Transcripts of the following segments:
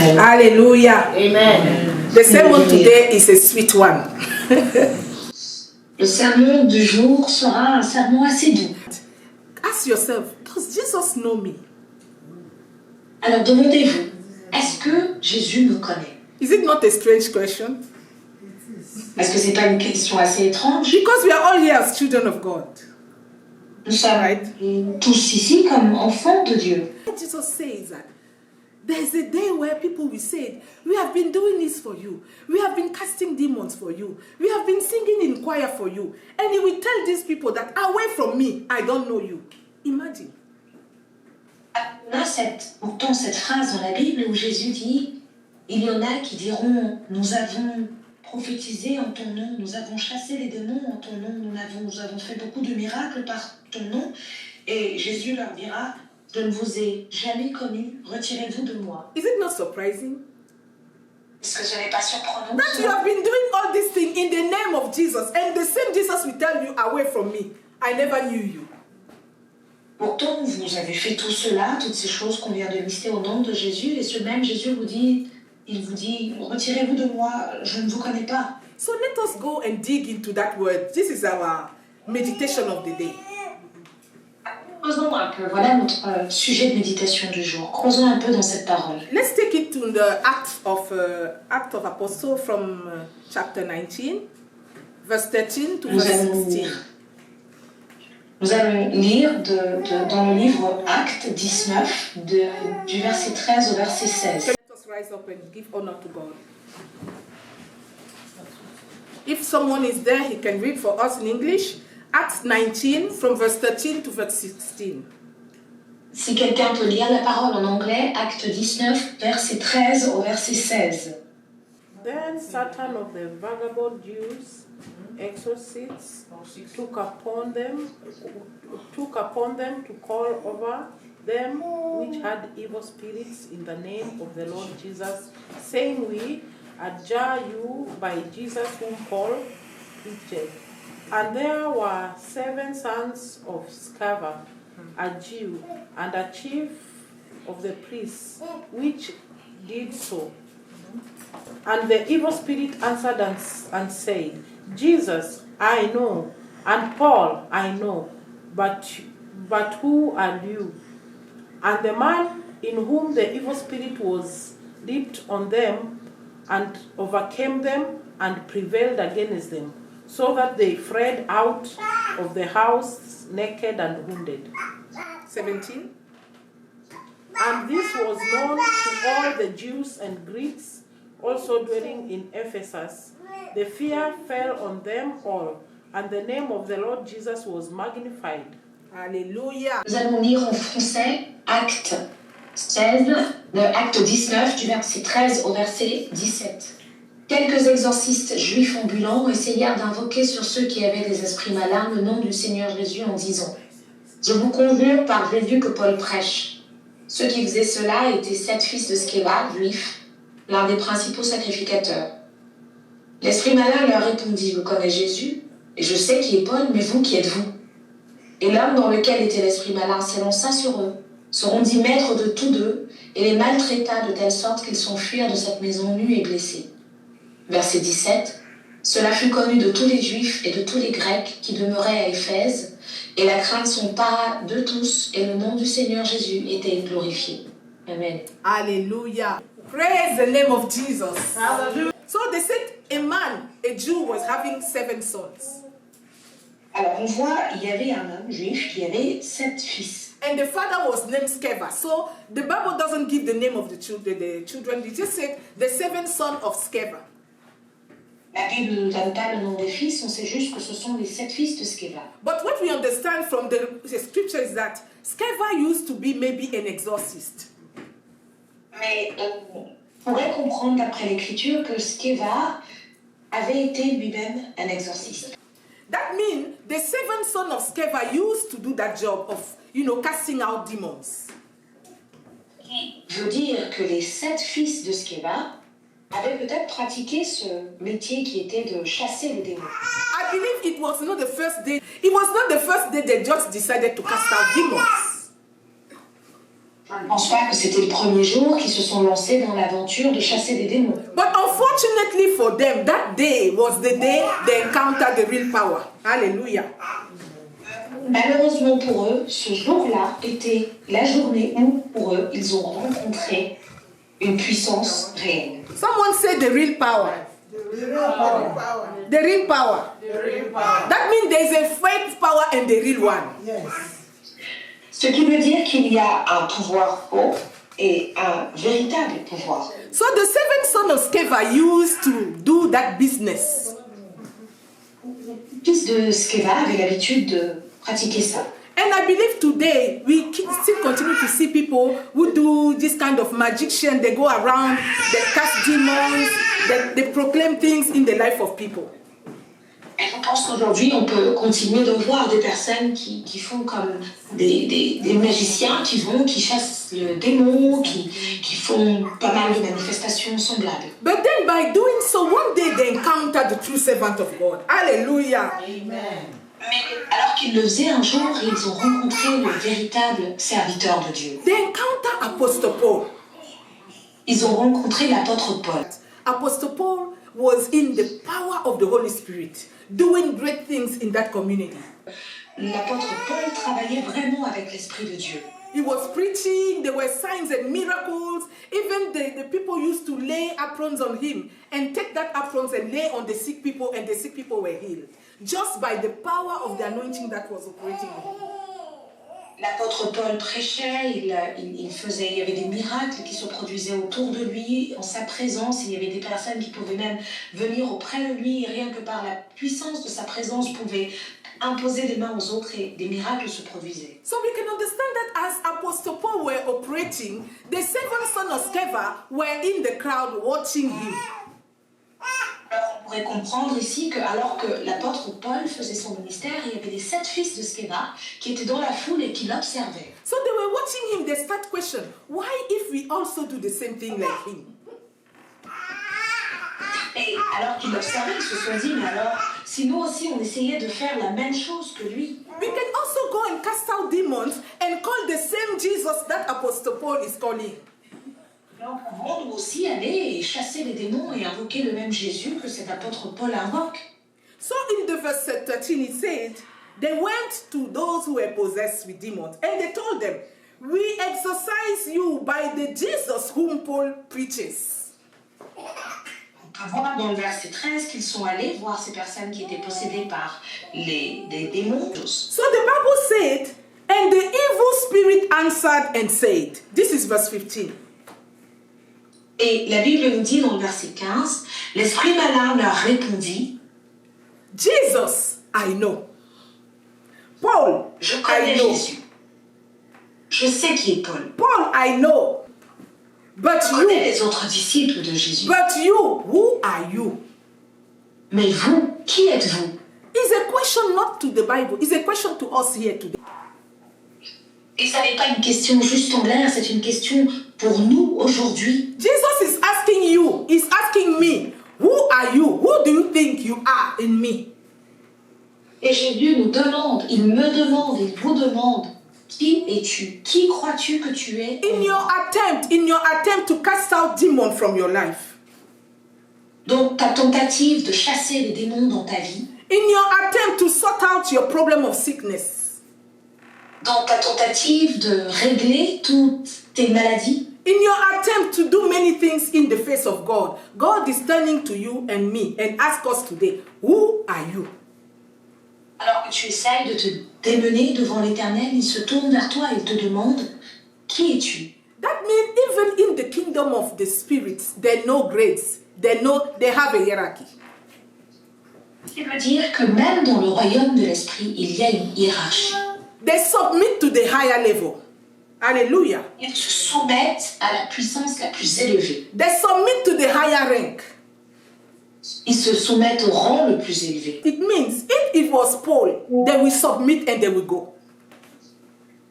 Amen. Hallelujah. Amen. The sermon today is a sweet one. Le sermon du jour sera un sermon assez doux. Ask yourself, does Jesus know me? Alors demandez-vous, est-ce que Jésus me connaît? Is it not a strange question? Est-ce que c'est pas une question assez étrange? Because we are all here as children of God. Nous sommes tous ici comme enfants de Dieu. Jesus says that there's a day where people will say, we have been doing this for you. We have been casting demons for you. We have been singing in choir for you. And he will tell these people that, away from me, I don't know you. Imagine. On a pourtant cette phrase dans la Bible où Jésus dit, il y en a qui diront, nous avons prophétisé en ton nom, nous avons chassé les démons en ton nom, nous avons fait beaucoup de miracles par ton nom. Et Jésus leur dira, je ne vous ai jamais connu, retirez-vous de moi. Is it not surprising? Est-ce que ce n'est pas surprenant? That you have been doing all these things in the name of Jesus, and the same Jesus will tell you, away from me, I never knew you. Pourtant, vous avez fait tout cela, toutes ces choses qu'on vient de lister au nom de Jésus, et ce même Jésus vous dit, il vous dit, retirez-vous de moi, je ne vous connais pas. So let us go and dig into that word. This is our meditation of the day. Creusons un peu, voilà notre sujet de méditation du jour. Creusons un peu dans cette parole. Let's take it to the Act of Apostle from chapter 19, verse 13 to verse 16. Nous allons lire dans le livre Actes 19, du verset 13 au verset 16. Let us rise up and give honor to God. If someone is there, he can read for us in English. Acts 19, from verse 13 to verse 16. Si quelqu'un peut lire la parole en anglais, Acte 19, verset 13 au verset 16. Then Satan of the vagabond Jews, exorcists, took upon them to call over them which had evil spirits in the name of the Lord Jesus, saying, we adjure you by Jesus whom Paul preached. And there were 7 sons of Sceva, a Jew, and a chief of the priests, which did so. And the evil spirit answered and said, Jesus, I know, and Paul, I know, but who are you? And the man in whom the evil spirit was leaped on them and overcame them and prevailed against them, so that they fled out of the house naked and wounded. 17. And this was known to all the Jews and Greeks also dwelling in Ephesus. The fear fell on them all, and the name of the Lord Jesus was magnified. Hallelujah. Nous allons lire en français Acte 16, Acte 19, du verset 13 au verset 17. Quelques exorcistes juifs ambulants essayèrent d'invoquer sur ceux qui avaient des esprits malins le nom du Seigneur Jésus en disant « Je vous conjure par Jésus que Paul prêche ». Ceux qui faisaient cela étaient 7 fils de Sceva, juifs, l'un des principaux sacrificateurs. L'esprit malin leur répondit « Je connais Jésus, et je sais qui est Paul, mais vous, qui êtes-vous » Et l'homme dans lequel était l'esprit malin s'élança sur eux, se rendit maître de tous deux, et les maltraita de telle sorte qu'ils s'enfuirent de cette maison nus et blessés. Verset 17. Cela fut connu de tous les Juifs et de tous les Grecs qui demeuraient à Éphèse, et la crainte s'empara de tous, et le nom du Seigneur Jésus était glorifié. Amen. Hallelujah. Praise the name of Jesus. Hallelujah. So they said a man, a Jew, was having 7 sons. Alors on voit, il y avait un homme juif qui avait 7 fils. And the father was named Sceva. So the Bible doesn't give the name of the children. It just said the 7 sons of Sceva. La Bible ne donne pas le nom des fils, on sait juste que ce sont les 7 fils de Sceva. But what we understand from the scripture is that Sceva used to be maybe an exorcist. Mais on pourrait comprendre d'après l'écriture que Sceva avait été lui-même un exorciste. That means the 7 sons of Sceva used to do that job of, casting out demons. Veut dire que les 7 fils de Sceva avaient peut-être pratiqué ce métier qui était de chasser les démons. I believe it was not the first day. It was not the first day they just decided to cast out demons. Je ne pense pas que c'était le premier jour qu'ils se sont lancés dans l'aventure de chasser des démons. But unfortunately for them, that day was the day they encountered the real power. Hallelujah. Malheureusement pour eux, ce jour-là était la journée où, pour eux, ils ont rencontré une puissance réelle. Someone said the real power. The real power. That means there's a fake power and the real one. Ce qui veut dire qu'il y a un pouvoir faux et un véritable pouvoir. So the seventh son of Sceva used to do that business. Le fils de Sceva avait l'habitude de pratiquer ça. And I believe today we still continue to see people who do this kind of magician. They go around, they cast demons, they proclaim things in the life of people. Et je pense qu'aujourd'hui, on peut continuer de voir des personnes qui font comme des magiciens, qui chassent le démon, qui font pas mal de manifestations semblables. But then by doing so, one day they encounter the true servant of God. Hallelujah. Amen. Mais alors qu'ils le faisaient un jour, ils ont rencontré le véritable serviteur de Dieu. They encounter Apostle Paul. Ils ont rencontré l'apôtre Paul. Apostle Paul was in the power of the Holy Spirit, doing great things in that community. L'apôtre Paul travaillait vraiment avec l'Esprit de Dieu. He was preaching, there were signs and miracles. Even the people used to lay aprons on him and take that aprons and lay on the sick people, and the sick people were healed. Just by the power of the anointing that was operating on him. L'apôtre Paul prêchait, il y avait des miracles qui se produisaient autour de lui, en sa présence. Il y avait des personnes qui pouvaient même venir auprès de lui, et rien que par la puissance de sa présence, pouvaient imposer des mains aux autres, et des miracles se produisaient. So we can understand that as Apostle Paul were operating, the seven sons of Sceva were in the crowd watching him. Alors, on pourrait comprendre ici que alors que l'apôtre Paul faisait son ministère, il y avait les 7 fils de Sceva qui étaient dans la foule et qui l'observaient. So they were watching him. They start question, why if we also do the same thing like him? Et alors qu'ils l'observaient, ils se sont dit, mais alors, si nous aussi on essayait de faire la même chose que lui, We can also go and cast out demons and call the same Jesus that Apostle Paul is calling. alors pouvons nous aussi aller et chasser les démons et invoquer le même Jésus que cet apôtre Paul invoque. So in the verse 13 it said, they went to those who were possessed with demons and they told them, we exorcise you by the Jesus whom Paul preaches. On peut voir dans le verset 13 qu'ils sont allés voir ces personnes qui étaient possédées par des démons. So the Bible said, and the evil spirit answered and said, this is verse 15. Et la Bible nous dit dans le verset 15, l'esprit malin leur répondit, Jesus, I know. Paul, je I connais know. Jésus. Je sais qui est Paul. Paul, I know. But Je connais you, les autres disciples de Jésus. who are you? Mais vous, qui êtes-vous? It's a question not to the Bible. It's a question to us here today. Et ça n'est pas une question juste en l'air, c'est une question pour nous aujourd'hui. Jesus is asking you, is asking me, who are you? Who do you think you are in me? Et Jésus nous demande, il me demande, il vous demande, qui es-tu? Qui crois-tu que tu es? In your attempt to cast out demons from your life, Donc ta tentative de chasser les démons dans ta vie, in your attempt to sort out your problem of sickness, dans ta tentative de régler toutes tes maladies, in your attempt to do many things in the face of God, God is turning to you and me and ask us today, who are you? alors que tu essayes de te démener devant l'Éternel, il se tourne vers toi et il te demande, qui es-tu? That means even in the kingdom of the spirits, there are no grades. They have a hierarchy. Ce qui veut dire que même dans le royaume de l'esprit, il y a une hiérarchie. They submit to the higher level. Hallelujah. Ils se soumettent à la puissance la plus élevée. They submit to the higher rank. Ils se soumettent au rang le plus élevé. It means if it was Paul, they will submit and they will go.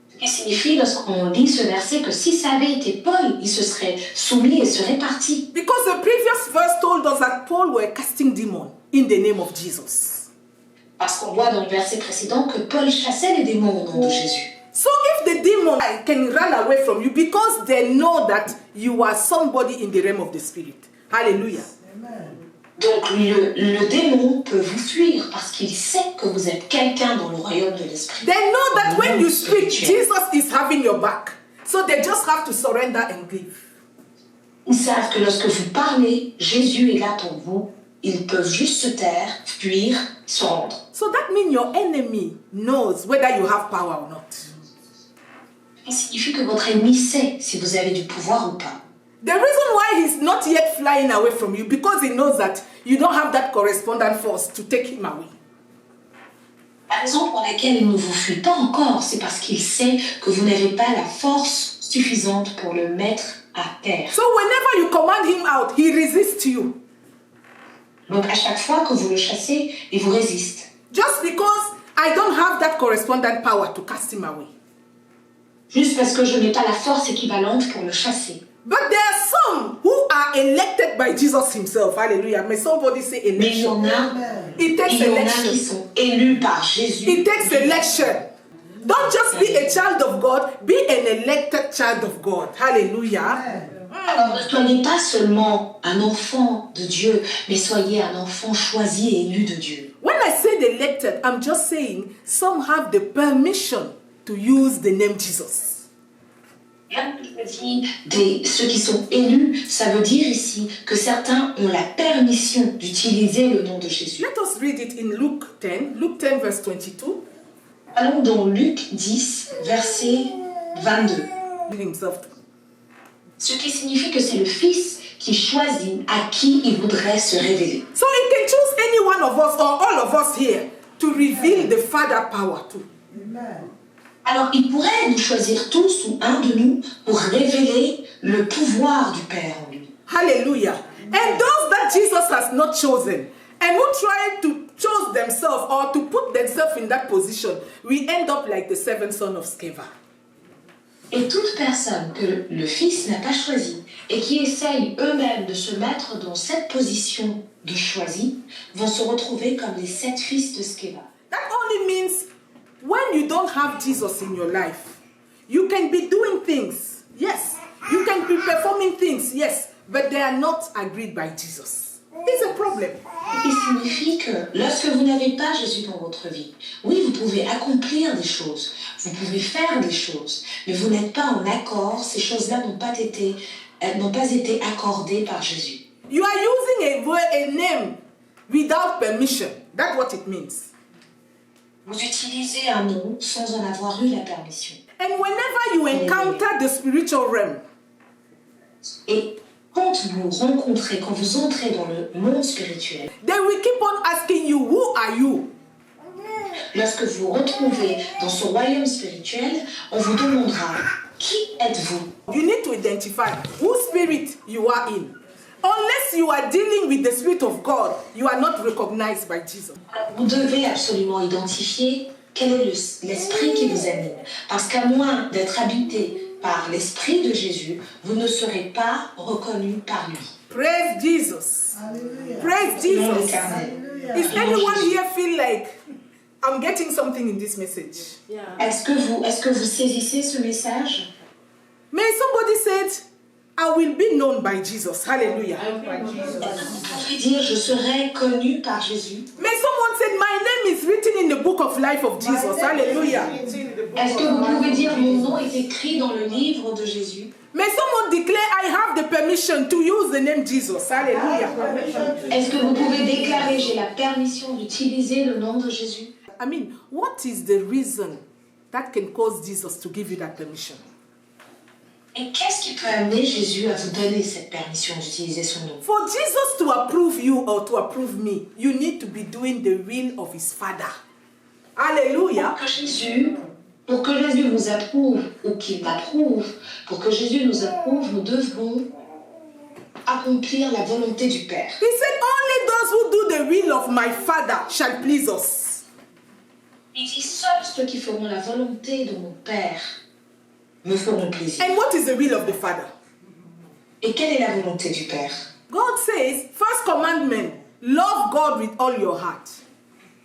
Ce qui signifie, lorsqu'on lit ce verset, que si ça avait été Paul, il se serait soumis et serait parti. Because the previous verse told us that Paul were casting demons in the name of Jesus. Parce qu'on voit dans le verset précédent que Paul chassait les démons au nom de Jésus. So if the demon can run away from you because they know that you are somebody in the realm of the spirit. Hallelujah. Donc le démon peut vous fuir parce qu'il sait que vous êtes quelqu'un dans le royaume de l'esprit. They know that when you speak, Spirituel. Jesus is having your back. So they just have to surrender and give. Ils savent que lorsque vous parlez, Jésus est là pour vous. Ils peuvent juste se taire, fuir, se rendre. So that means your enemy knows whether you have power or not. Ça signifie que votre ennemi sait si vous avez du pouvoir ou pas. The reason why he's not yet flying away from you, because he knows that you don't have that correspondent force to take him away. La raison pour laquelle il ne vous fuit pas encore, c'est parce qu'il sait que vous n'avez pas la force suffisante pour le mettre à terre. So whenever you command him out, he resists you. Donc à chaque fois que vous le chassez, il vous résiste. Just because I don't have that correspondent power to cast him away. Juste parce que je n'ai pas la force équivalente pour le chasser. But there are some who are elected by Jesus himself. Hallelujah. May somebody say Mais il y election. en a, It takes qui election. sont élus par Jésus. It takes election. Don't just be a child of God, be an elected child of God. Hallelujah. Alors ne soyez pas seulement un enfant de Dieu, mais soyez un enfant choisi et élu de Dieu. When I say elected, I'm just saying some have the permission to use the name Jesus. Là, je dis ceux qui sont élus, ça veut dire ici que certains ont la permission d'utiliser le nom de Jésus. Let us read it in Luke 10, verse 22. Allons dans Luc 10, verset 22. Himself. Ce qui signifie que c'est le Fils qui choisit à qui il voudrait se révéler. So he can choose any one of us or all of us here to reveal the Father power too. Alors il pourrait nous choisir tous ou un de nous pour révéler le pouvoir du Père en lui. Hallelujah. And those that Jesus has not chosen and who try to choose themselves or to put themselves in that position, we end up like the seventh son of Sceva. Et toute personne que le Fils n'a pas choisi et qui essaye eux-mêmes de se mettre dans cette position de choisi vont se retrouver comme les 7 fils de Sceva. That only means when you don't have Jesus in your life, you can be doing things, yes. You can be performing things, yes, but they are not agreed by Jesus. It's a problem. Il signifie que lorsque vous n'avez pas Jésus dans votre vie, oui, vous pouvez accomplir des choses, vous pouvez faire des choses, mais vous n'êtes pas en accord, ces choses-là n'ont pas été accordées par Jésus. You are using a name without permission. That's what it means. Vous utilisez un nom sans en avoir eu la permission. And whenever you encounter the spiritual realm, Et quand vous entrez dans le monde spirituel, they will keep on asking you, who are you? lorsque vous vous retrouvez dans ce royaume spirituel, on vous demandera, qui êtes-vous? You need to identify whose spirit you are in. Unless you are dealing with the Spirit of God, you are not recognized by Jesus. Vous devez absolument identifier quel est l'esprit qui vous anime. Parce qu'à moins d'être habité par l'esprit de Jésus, vous ne serez pas reconnu par lui. Praise Jesus. Hallelujah. Praise Nom Jesus. l'Éternel. Is anyone here feel like I'm getting something in this message? Yeah. Est-ce que vous saisissez ce message? May somebody said, I will be known by Jesus. Hallelujah. Vous pouvez dire, je serai connu par Jésus. May someone said, my name is written in the book of life of Jesus. Hallelujah. Est-ce que vous pouvez dire, mon nom est écrit dans le livre de Jésus? May someone declare, I have the permission to use the name Jesus. Hallelujah. Est-ce que vous pouvez déclarer, j'ai la permission d'utiliser le nom de Jésus? I mean, what is the reason that can cause Jesus to give you that permission? Et qu'est-ce qui peut amener Jésus à vous donner cette permission d'utiliser son nom? For Jesus to approve you or to approve me, you need to be doing the will of his Father. Hallelujah. Pour que Jésus nous approuve ou qu'il m'approuve, pour que Jésus nous approuve, nous devons accomplir la volonté du Père. He said, only those who do the will of my Father shall please us. Il dit, seuls ceux qui feront la volonté de mon Père me feront plaisir. And what is the will of the Father? Et quelle est la volonté du Père? God says, first commandment, love God with all your heart,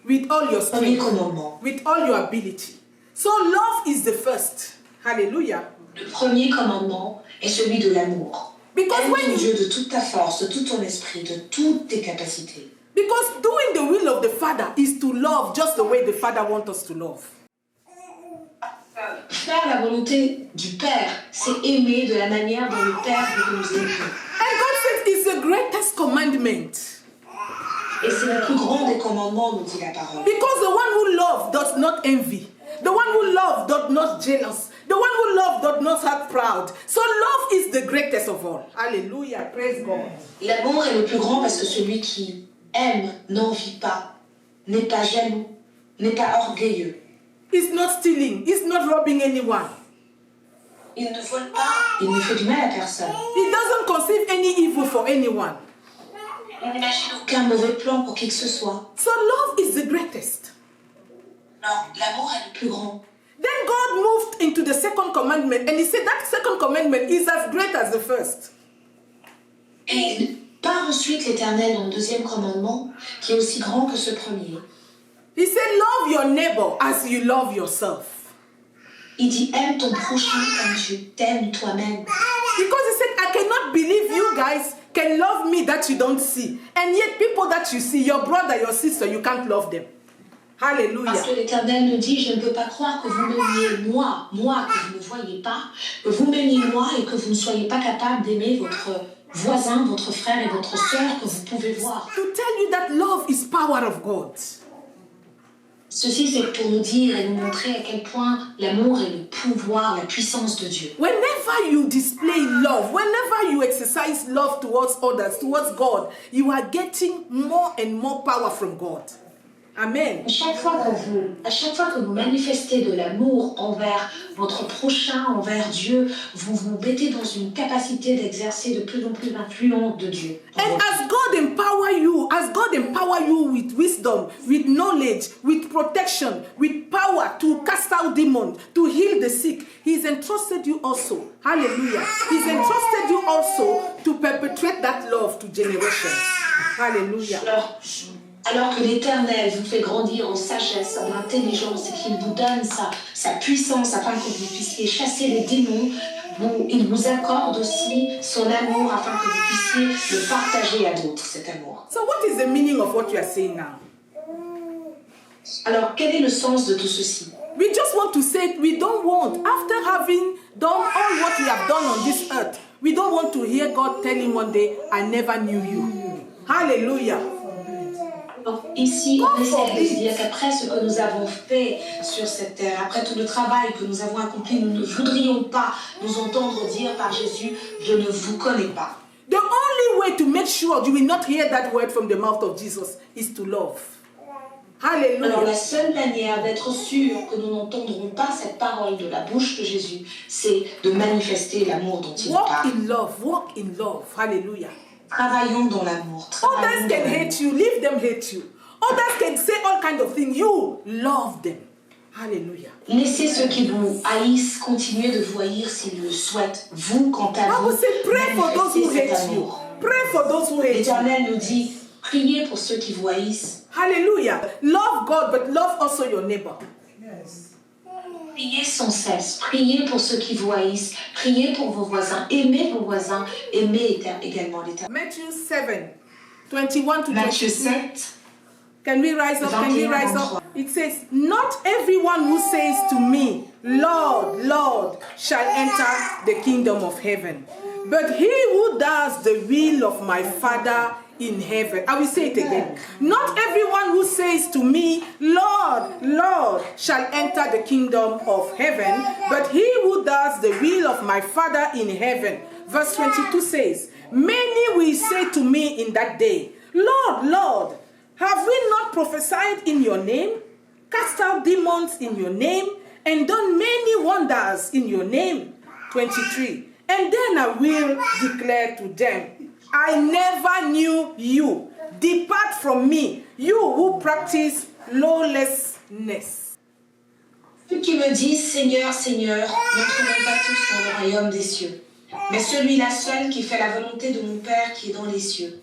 with all your Premier strength, commandement. with all your ability. So love is the first. Hallelujah. Le premier commandement est celui de l'amour. Because Aime when ton you, Dieu de toute ta force, de tout ton esprit, de toutes tes capacités. because doing the will of the Father is to love just the way the Father wants us to love. Faire la volonté du Père, c'est aimer de la manière dont le Père veut que nous aimions. And God says it's the greatest commandment. Et c'est le plus grand des commandements, nous dit la parole. Because the one who loves does not envy. The one who loves does not jealous. The one who loves does not act proud. So love is the greatest of all. Hallelujah. Praise God. L'amour est le plus grand parce que celui qui aime n'envie pas, n'est pas jaloux, n'est pas orgueilleux. He's not stealing. He's not robbing anyone. Il ne vole pas, il ne fait du mal à personne. He doesn't conceive any evil for anyone. Il n'imagine aucun mauvais plan pour qui que ce soit. So love is the greatest. Non, l'amour est le plus grand. Then God moved into the second commandment and he said that second commandment is as great as the first. Et il part ensuite l'Éternel dans le deuxième commandement, qui est aussi grand que ce premier. He said, love your neighbor as you love yourself. Il dit, aime ton prochain comme tu t'aimes toi-même. Because he said, I cannot believe you guys can love me that you don't see. And yet people that you see, your brother, your sister, you can't love them. Hallelujah. Parce que l'Éternel nous dit, je ne peux pas croire que vous m'aimiez moi que vous ne voyez pas, que vous m'aimiez moi et que vous ne soyez pas capable d'aimer votre voisin, votre frère et votre sœur que vous pouvez voir. To tell you that love is power of God. Ceci, c'est pour nous dire et nous montrer à quel point l'amour est le pouvoir, la puissance de Dieu. Whenever you display love, whenever you exercise love towards others, towards God, you are getting more and more power from God. Amen. À chaque fois que vous manifestez de l'amour envers votre prochain, envers Dieu, vous vous mettez dans une capacité d'exercer de plus en plus l'influence de Dieu. And as God empower you with wisdom, with knowledge, with protection, with power to cast out demons, to heal the sick, He's entrusted you also. Hallelujah. He's entrusted you also to perpetuate that love to generations. Hallelujah. Alors que l'Éternel vous fait grandir en sagesse, en intelligence, et qu'il vous donne sa puissance afin que vous puissiez chasser les démons, il vous accorde aussi son amour afin que vous puissiez le partager à d'autres, cet amour. So what is the meaning of what you are saying now? Alors, quel est le sens de tout ceci? We just want to say we don't want, after having done all what we have done on this earth, we don't want to hear God telling one day, I never knew you. Hallelujah. Donc, ici, on essaie de se dire qu'après ce que nous avons fait sur cette terre, après tout le travail que nous avons accompli, nous ne voudrions pas nous entendre dire par Jésus, je ne vous connais pas. The only way to make sure you will not hear that word from the mouth of Jesus is to love. Hallelujah. Alors la seule manière d'être sûr que nous n'entendrons pas cette parole de la bouche de Jésus, c'est de manifester l'amour dont il Walk parle. in love, walk in love. Hallelujah. Travaillons dans l'amour. Others can hate you, leave them hate you. Others can say all kinds of things. You love them. Hallelujah. Laissez ceux qui vous haïssent continuer de vous haïr s'ils le souhaitent. Vous, quant à I vous, will say, pray for those who manifestez cet hate you. amour. Pray for those who hate you. L'Éternel nous dit, priez pour ceux qui vous haïssent. Hallelujah. Love God, but love also your neighbor. Priez sans cesse, priez pour ceux qui vous haïssent, priez pour vos voisins, aimez vos voisins, aimez également l'Éternel. Matthew 7, 21 to Matthieu 22. 7, Can we rise up? Can we rise up? It says, not everyone who says to me, Lord, Lord, shall enter the kingdom of heaven, but he who does the will of my Father in heaven. I will say it again. Not everyone who says to me, Lord, Lord, shall enter the kingdom of heaven, but he who does the will of my Father in heaven. Verse 22 says, many will say to me in that day, Lord, Lord, have we not prophesied in your name, cast out demons in your name, and done many wonders in your name? 23. And then I will declare to them, I never knew you. Depart from me, you who practice lawlessness. Ceux qui me disent Seigneur, Seigneur, n'entreront pas tous dans le royaume des cieux, mais celui-là seul qui fait la volonté de mon Père qui est dans les cieux.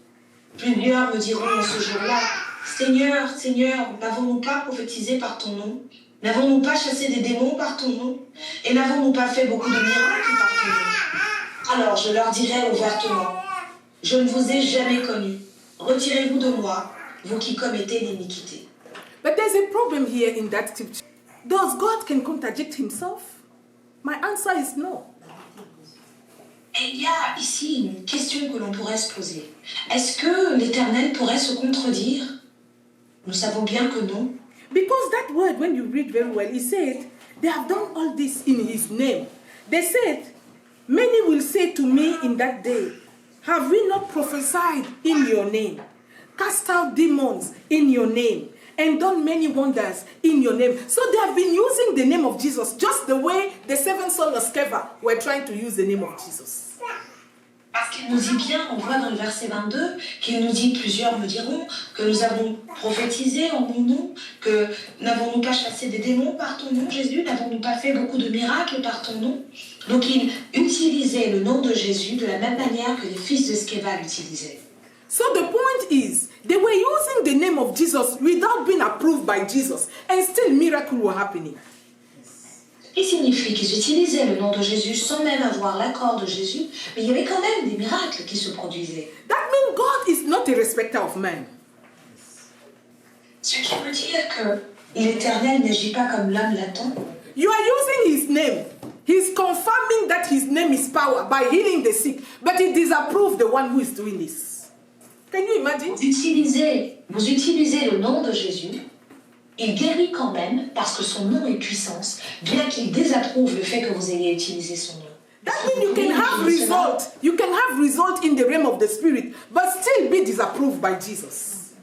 Plusieurs me diront en ce jour-là, Seigneur, Seigneur, n'avons-nous pas prophétisé par ton nom, N'avons-nous pas chassé des démons par ton nom? Et n'avons-nous pas fait beaucoup de miracles par ton nom? Alors je leur dirai ouvertement, je ne vous ai jamais connus. Retirez-vous de moi, vous qui commettez l'iniquité. But there's a problem here in that scripture. Does God can contradict himself? My answer is no. Et il y a ici une question que l'on pourrait se poser. Est-ce que l'Éternel pourrait se contredire? Nous savons bien que non. Because that word, when you read very well, he said, they have done all this in his name. They said, many will say to me in that day, have we not prophesied in your name, cast out demons in your name, and done many wonders in your name? So they have been using the name of Jesus just the way the 7 sons of Sceva were trying to use the name of Jesus. Parce qu'il nous dit bien, on voit dans le verset 22, qu'il nous dit, plusieurs me diront, que nous avons prophétisé en mon nom, que n'avons-nous pas chassé des démons par ton nom, Jésus? N'avons-nous pas fait beaucoup de miracles par ton nom? Donc il utilisait le nom de Jésus de la même manière que les fils de Sceva l'utilisaient. So the point is, they were using the name of Jesus without being approved by Jesus, and still miracles were happening. Il signifie qu'ils utilisaient le nom de Jésus sans même avoir l'accord de Jésus, mais il y avait quand même des miracles qui se produisaient. That means God is not a respecter of men. Ce qui veut dire que l'Éternel n'agit pas comme l'homme l'attend. You are using his name. He's confirming that his name is power by healing the sick, but he disapproves the one who is doing this. Can you imagine? Vous utilisez le nom de Jésus, il guérit quand même parce que son nom est puissance, bien qu'il désapprouve le fait que vous ayez utilisé son nom. That means you can have result. You can have result in the realm of the spirit, but still be disapproved by Jesus.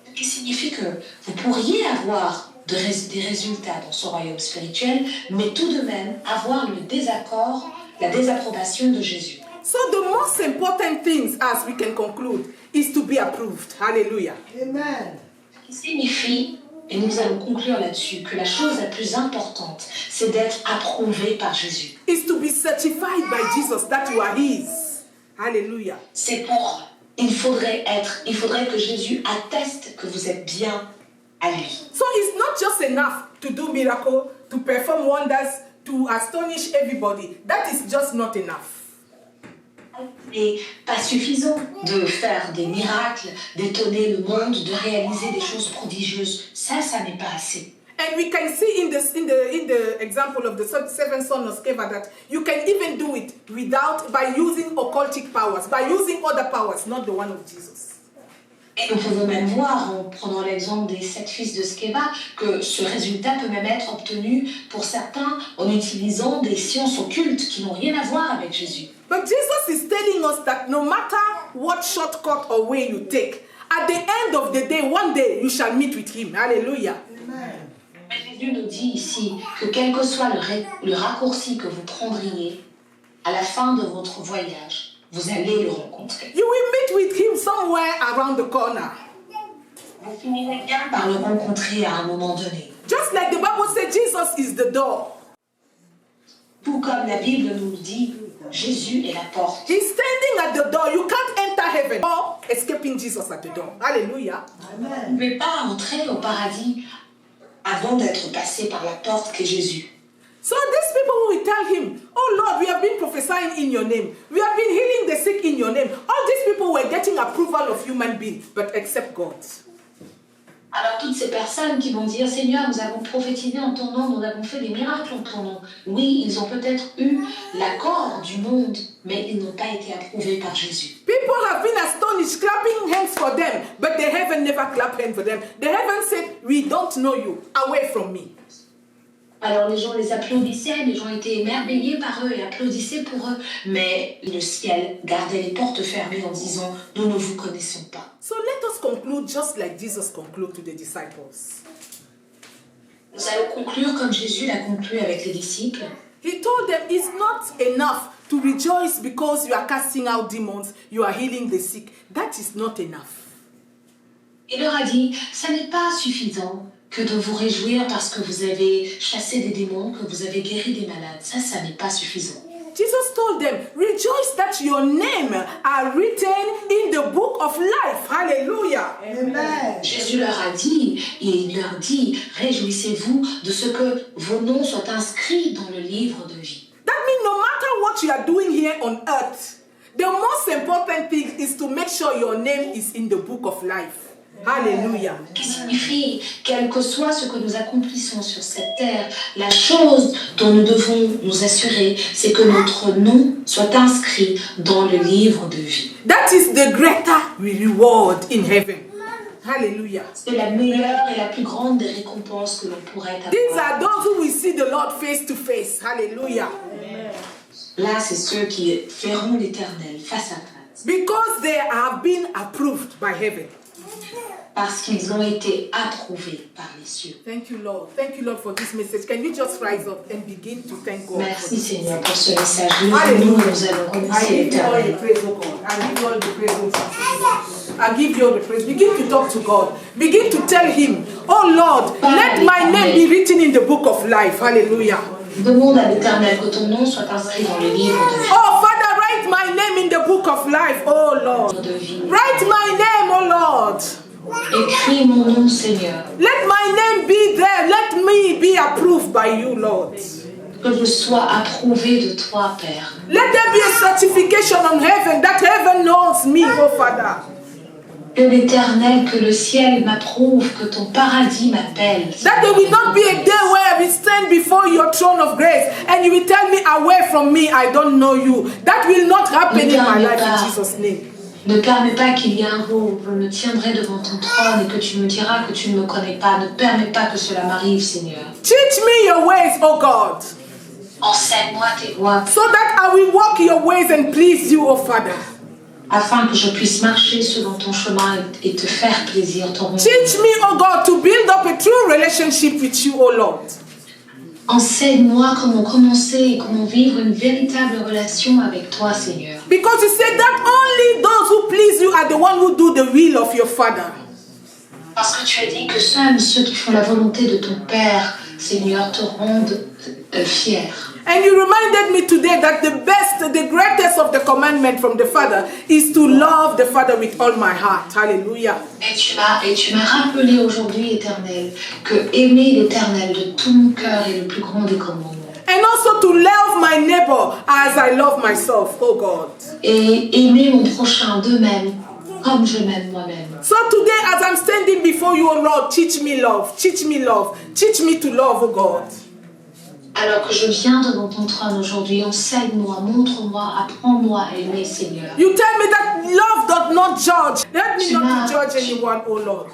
Ce qui signifie que vous pourriez avoir des résultats dans ce royaume spirituel, mais tout de même avoir le désaccord, la désapprobation de Jésus. So the most important things, as we can conclude, is to be approved. Hallelujah. Amen. Ce qui signifie, et nous allons conclure là-dessus, que la chose la plus importante, c'est d'être approuvé par Jésus. Is to be certified by Jesus that you are his. Hallelujah. Il faudrait que Jésus atteste que vous êtes bien à lui. So it's not just enough to do miracle, to perform wonders, to astonish everybody. That is just not enough. Et pas suffisant de faire des miracles, d'étonner le monde, de réaliser des choses prodigieuses. Ça n'est pas assez. And we can see in the example of the 7 sons of Sceva that you can even do it by using occultic powers, by using other powers, not the one of Jesus. Et nous pouvons même voir, en prenant l'exemple des 7 fils de Sceva, que ce résultat peut même être obtenu pour certains en utilisant des sciences occultes qui n'ont rien à voir avec Jésus. But Jesus is telling us that no matter what shortcut or way you take, at the end of the day, one day you shall meet with him. Hallelujah. Amen. Jésus nous dit ici que quel que soit le raccourci que vous prendriez, à la fin de votre voyage, vous allez le rencontrer. You will meet with him somewhere around the corner. Vous finirez bien par le rencontrer à un moment donné. Just like the Bible said, Jesus is the door. Tout comme la Bible nous le dit, Jésus est la porte. He's standing at the door. You can't enter heaven or escaping Jesus at the door. Hallelujah. Vous ne pouvez pas entrer au paradis avant d'être passé par la porte qu'est Jésus. So these people will tell him, oh Lord, we have been prophesying in your name. We have been healing the sick in your name. All these people were getting approval of human beings, but except God. Alors toutes ces personnes qui vont dire, Seigneur, nous avons prophétisé en ton nom, nous avons fait des miracles en ton nom. Oui, ils ont peut-être eu l'accord du monde, mais ils n'ont pas été approuvés par Jésus. People have been astonished, clapping hands for them, but the heaven never clapped hands for them. The heaven said, we don't know you, away from me. Alors les gens les applaudissaient, les gens étaient émerveillés par eux et applaudissaient pour eux. Mais le ciel gardait les portes fermées en disant, nous ne vous connaissons pas. So let us conclude just like Jesus concluded to the disciples. Nous allons conclure comme Jésus l'a conclu avec les disciples. He told them it's not enough to rejoice because you are casting out demons, you are healing the sick. That is not enough. Il leur a dit, ça n'est pas suffisant que de vous réjouir parce que vous avez chassé des démons, que vous avez guéri des malades. Ça n'est pas suffisant. Jesus told them, rejoice that your name are written in the book of life. Hallelujah. Amen. Jésus leur a dit, et il leur dit, réjouissez-vous de ce que vos noms soient inscrits dans le livre de vie. That means no matter what you are doing here on earth, the most important thing is to make sure your name is in the book of life. Hallelujah. Qui signifie, quel que soit ce que nous accomplissons sur cette terre, la chose dont nous devons nous assurer, c'est que notre nom soit inscrit dans le livre de vie. That is the greater reward in heaven. Hallelujah. C'est la meilleure et la plus grande des récompenses que l'on pourrait These avoir. are those who will see the Lord face to face. Hallelujah. Là, c'est ceux qui feront l'éternel face à face. Because they have been approved by heaven. Parce qu'ils ont été approuvés par les cieux. Thank you, Lord. Thank you, Lord, for this message. Can you just rise up and begin to thank God? Merci Seigneur pour ce message. Nous allons remercier I give you all l'éternel. the praise, oh God. I give you all the praise, oh God. I give you all the praise. Begin to talk to God. Begin to tell Him, oh Lord, let my name be written in the book of life. Hallelujah. Demande à l'éternel que ton nom soit inscrit dans le livre Oh Father, write my name in the book of life, oh Lord. de vie. Write my name, oh Lord. Écris mon nom, Seigneur. Let my name be there. Let me be approved by you, Lord. Que je sois approuvé de toi, Père. Let there be a certification on heaven that heaven knows me, oh Father. Que l'éternel, que le ciel m'approuve, que ton paradis m'appelle. That there will not be a day where I will stand before your throne of grace and you will tell me, away from me, I don't know you. That will not happen in my life in Jesus' name. Ne permets pas qu'il y ait un jour où je me tiendrai devant ton trône et que tu me diras que tu ne me connais pas. Ne permets pas que cela m'arrive, Seigneur. Teach me your ways, oh God, Enseigne-moi tes voies, so that I will walk your ways and please you, oh Father. afin que je puisse marcher selon ton chemin et te faire plaisir, ton royaume. Teach me, oh God, to build up a true relationship with you, oh Lord. Enseigne-moi comment commencer et comment vivre une véritable relation avec toi, Seigneur. Because you said that only those who please you are the one who do the will of your Father. Parce que tu as dit que seuls ceux qui font la volonté de ton Père, Seigneur, te rendent fier. And you reminded me today that the best, the greatest of the commandment from the Father is to love the Father with all my heart. Hallelujah. Et tu m'as rappelé aujourd'hui, Éternel, que aimer l'Éternel de tout mon cœur est le plus grand des commandements. And also to love my neighbor as I love myself, oh God. Et aimer mon prochain de même, comme je m'aime moi-même. So today as I'm standing before you, oh Lord, teach me love, teach me love, teach me to love, oh God. Alors que je viens devant ton trône aujourd'hui, enseigne-moi, montre-moi, apprends-moi à aimer, Seigneur. You tell me that love does not judge. Help me not to judge anyone, oh Lord.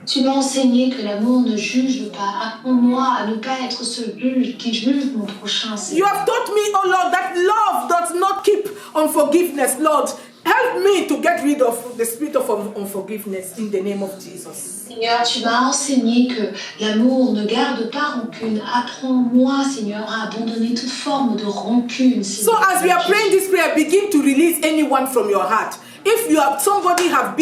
Tu m'as enseigné que l'amour ne juge pas. Apprends-moi à ne pas être ce juge qui juge mon prochain, You Seigneur. have taught me, oh Lord, that love does not keep unforgiveness. Lord, help me to get rid of the spirit of unforgiveness in the name of Jesus. Seigneur, tu m'as enseigné que l'amour ne garde pas rancune. Apprends-moi, Seigneur, à abandonner toute forme de rancune, So Seigneur. as we are praying this prayer, begin to release anyone from your heart. If you have somebody have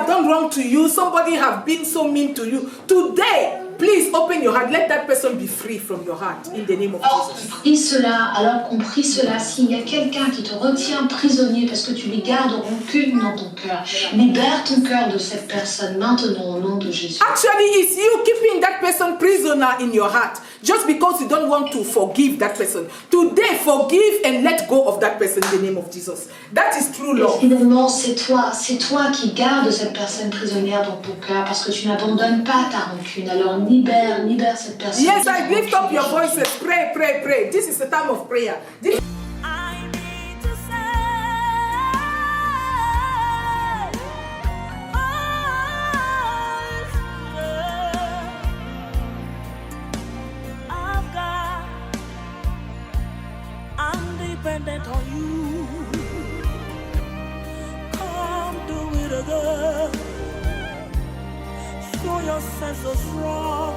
done wrong to you, somebody have been so mean to you, today, please open your heart. Let that person be free from your heart in the name of Jesus. Alors qu'on prie cela, s'il y a quelqu'un qui te retient prisonnier parce que tu lui gardes rancune dans ton cœur, libère ton cœur de cette personne maintenant au nom de Jésus. Actually, it's you keeping that person prisoner in your heart just because you don't want to forgive that person. Today, forgive and let go of that person in the name of Jesus. That is true Et love. finalement, c'est toi qui gardes cette personne prisonnière dans ton cœur parce que tu n'abandonnes pas ta rancune. Alors libère cette personne. Yes, I lift up your voices. Pray, pray, pray. This is the time of prayer. I need to say, I'm dependent on you. Come do it again. Show yourself so strong.